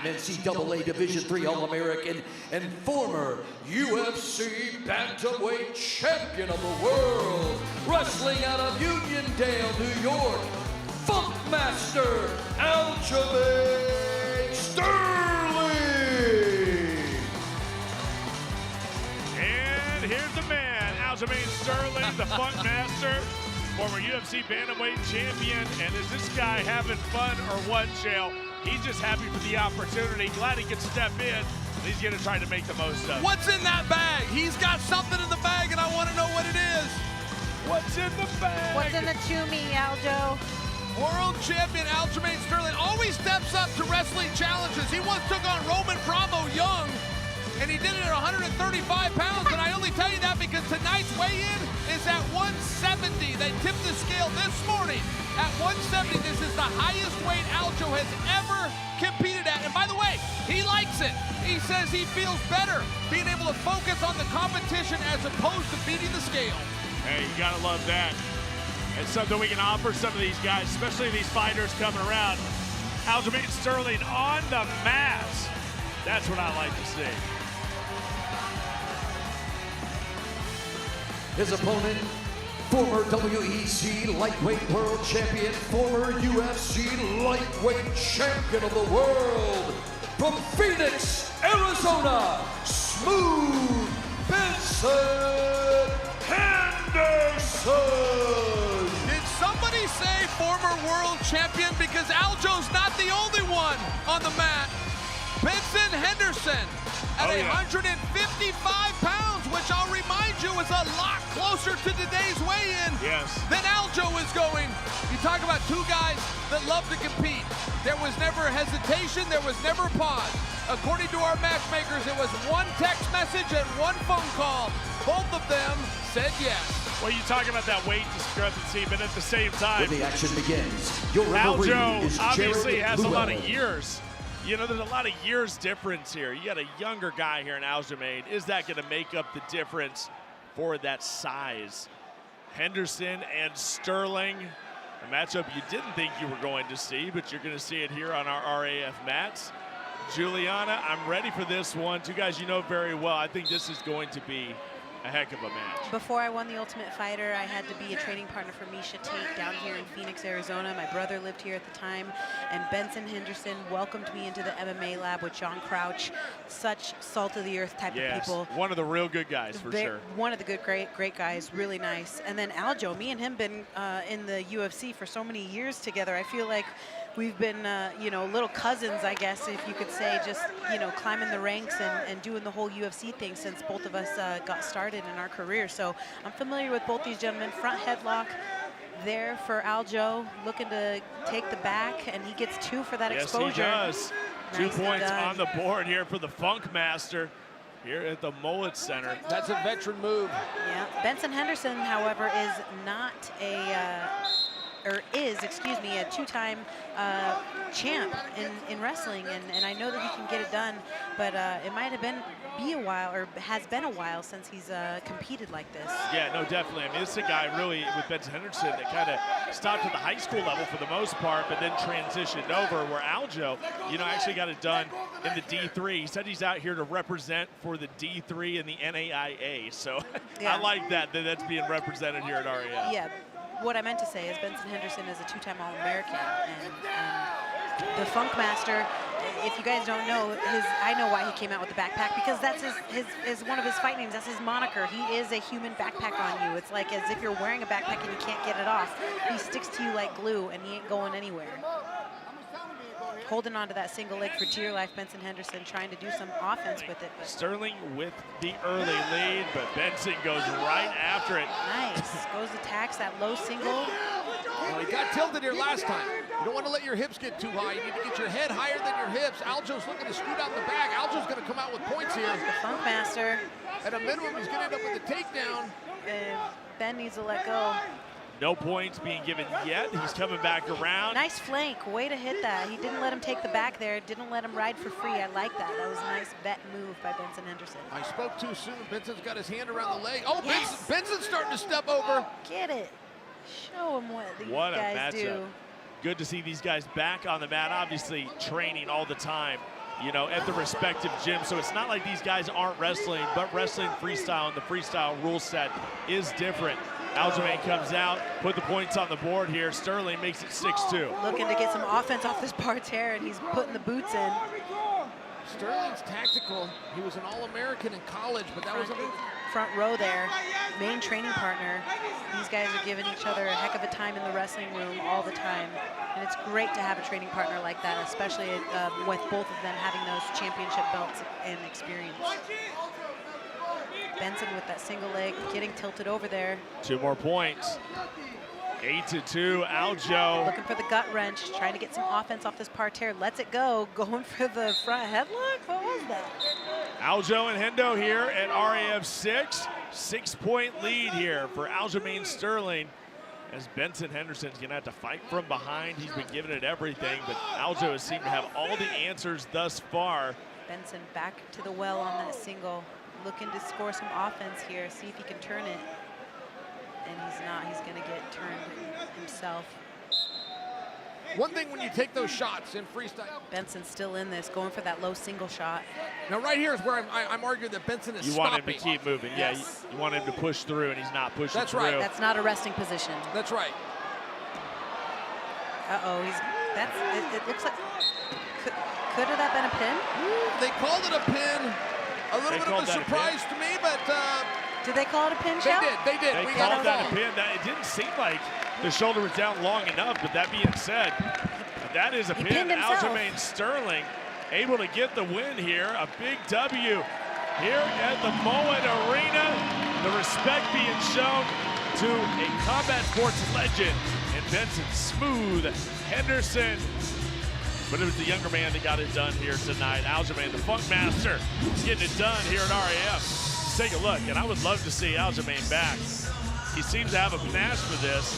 NCAA Division III All-American and former UFC Bantamweight Champion of the world, wrestling out of Uniondale, New York, Funk Master Aljamain Sterling. And here's the man, Aljamain Sterling, the Funk Master, former UFC Bantamweight Champion. And is this guy having fun or what, Chael? He's just happy for the opportunity, glad he can step in, and he's gonna try to make the most of it. What's in that bag? He's got something in the bag, and I wanna know what it is. What's in the bag? What's in the chumi, Aljo? World champion Aljamain Sterling always steps up to wrestling challenges. He once took on Roman Bravo young, and he did it at 135 pounds, and I only tell you that because tonight's weigh-in is at 170. They tipped the scale this morning at 170. This is the highest weight Aljo has ever competed at, and by the way, he likes it. He says he feels better being able to focus on the competition as opposed to beating the scale. Hey, you gotta love that. It's something we can offer some of these guys, especially these fighters coming around. Aljamain Sterling on the mat. That's what I like to see. His opponent, former WEC Lightweight World Champion, former UFC Lightweight Champion of the world, from Phoenix, Arizona, Smooth Benson Henderson. Did somebody say former world champion? Because Aljo's not the only one on the mat. Benson Henderson at 155 pounds, which I'll remind you is a lot closer to today's weigh-in than Aljo is going. You talk about two guys that love to compete. There was never hesitation, there was never pause. According to our matchmakers, it was one text message and one phone call. Both of them said yes. Well, you talk about that weight discrepancy, but at the same time, when the action begins, your referee Aljo is obviously Jared has a lot of Llewellyn. years. You know, there's a lot of years difference here. You got a younger guy here in Aljamain. Is that going to make up the difference for that size? Henderson and Sterling, a matchup you didn't think you were going to see, but you're going to see it here on our RAF mats. Juliana, I'm ready for this one. Two guys you know very well. I think this is going to be a heck of a match. Before I won the Ultimate Fighter, I had to be a training partner for Misha Tate down here in Phoenix, Arizona. My brother lived here at the time, and Benson Henderson welcomed me into the MMA lab with John Crouch. Such salt-of-the-earth type of people. One of the real good guys, for sure. One of the great guys, really nice. And then Aljo, me and him been in the UFC for so many years together. I feel like we've been, you know, little cousins, I guess, if you could say, just, you know, climbing the ranks and doing the whole UFC thing since both of us got started in our career. So I'm familiar with both these gentlemen. Front headlock there for Aljo, looking to take the back, and he gets two for that exposure. Yes, he does. 2 points on the board here for the Funk Master here at the Mullet Center. That's a veteran move. Yeah, Benson Henderson, however, is not a a two-time champ in wrestling, and I know that he can get it done, but it might have has been a while since he's competed like this. Yeah, no, definitely. I mean, this is a guy really with Benson Henderson that kind of stopped at the high school level for the most part, but then transitioned over, where Aljo, you know, actually got it done in the D3. He said he's out here to represent for the D3 and the NAIA, so yeah. I like that's being represented here at RAF. Yeah. What I meant to say is Benson Henderson is a two-time All-American, and the Funk Master, if you guys don't know, I know why he came out with the backpack, because that's his one of his fight names. That's his moniker. He is a human backpack on you. It's like as if you're wearing a backpack and you can't get it off. He sticks to you like glue, and he ain't going anywhere. Holding on to that single leg for dear life, Benson Henderson trying to do some offense with it. But Sterling with the early lead, but Benson goes right after it. nice. Goes attacks that low single. Well, he got tilted here last time. You don't want to let your hips get too high. You need to get your head higher than your hips. Aljo's looking to scoot out the back. Aljo's going to come out with points here. The Funk Master. At a minimum, he's going to end up with a takedown. And Ben needs to let go. No points being given yet. He's coming back around. Nice flank. Way to hit that. He didn't let him take the back there. Didn't let him ride for free. I like that. That was a nice bet move by Benson Henderson. I spoke too soon. Benson's got his hand around the leg. Oh, yes. Benson's starting to step over. Get it. Show him what these guys do. Good to see these guys back on the mat, obviously training all the time you know, at the respective gym. So it's not like these guys aren't wrestling, but wrestling freestyle and the freestyle rule set is different. Aljamain comes out, put the points on the board here. Sterling makes it 6-2. Looking to get some offense off this parterre, and he's putting the boots in. Sterling's tactical. He was an All-American in college, but that was a front row there, main training partner. These guys are giving each other a heck of a time in the wrestling room all the time. And it's great to have a training partner like that, especially with both of them having those championship belts and experience. Benson with that single leg, getting tilted over there. 2 more points. 8-2, Aljo. Looking for the gut wrench, trying to get some offense off this parterre. Lets it go, going for the front headlock. What was that? Aljo and Hendo here at RAF 6. 6-point lead here for Aljamain Sterling, as Benson Henderson's gonna have to fight from behind. He's been giving it everything, but Aljo has seemed to have all the answers thus far. Benson back to the well on that single, looking to score some offense here, see if he can turn it. And he's not, he's gonna get turned himself. one thing when you take those shots in freestyle. Benson's still in this, going for that low single shot. Now right here is where I'm arguing that Benson is stopping. You want him to keep moving, yes. Yeah, you want him to push through, and he's not pushing That's through. right. That's not a resting position. That's right. Uh-oh, it looks like, could have that been a pin? They called it a pin. A little bit of a surprise to me, but did they call it a pin, Shell? They did. They called that a pin. It didn't seem like the shoulder was down long enough, but that being said, that is a pin. Aljamain Sterling able to get the win here. A big W here at the Moen Arena. The respect being shown to a combat sports legend in Benson Smooth Henderson. But it was the younger man that got it done here tonight. Aljamain, the Funk Master, getting it done here at RAF. Let's take a look, and I would love to see Aljamain back. He seems to have a panache for this.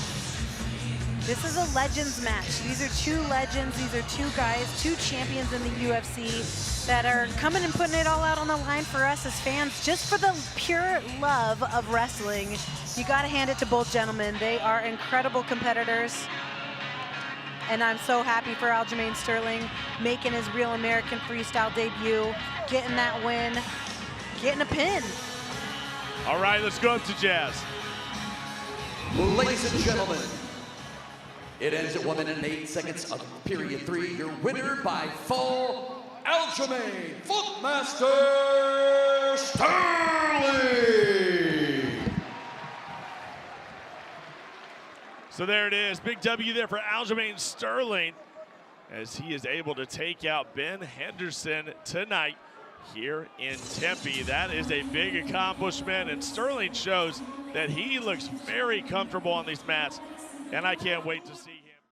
This is a legends match. These are two legends. These are two guys, two champions in the UFC that are coming and putting it all out on the line for us as fans, just for the pure love of wrestling. You got to hand it to both gentlemen. They are incredible competitors. And I'm so happy for Aljamain Sterling making his Real American Freestyle debut, getting that win, getting a pin. All right, let's go up to Jazz. Ladies and gentlemen, it ends at 1 minute and 8 seconds of period 3. Your winner by fall, Aljamain Funkmaster Sterling. So there it is, big W there for Aljamain Sterling, as he is able to take out Ben Henderson tonight here in Tempe. That is a big accomplishment, and Sterling shows that he looks very comfortable on these mats, and I can't wait to see